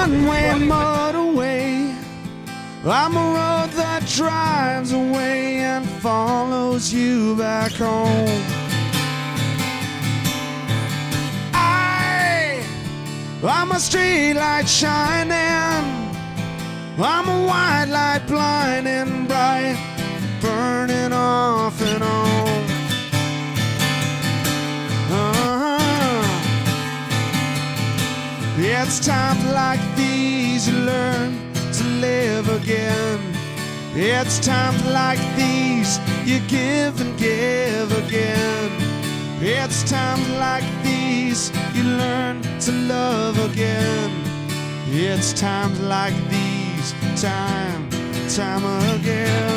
one-way motorway. I'm a road that drives away and follows you back home. I'm a street light shining, I'm a white light blinding bright, burning off and on. It's times like these you learn to live again. It's times like these you give and give again. It's times like these you learn to love again. It's times like these, time again.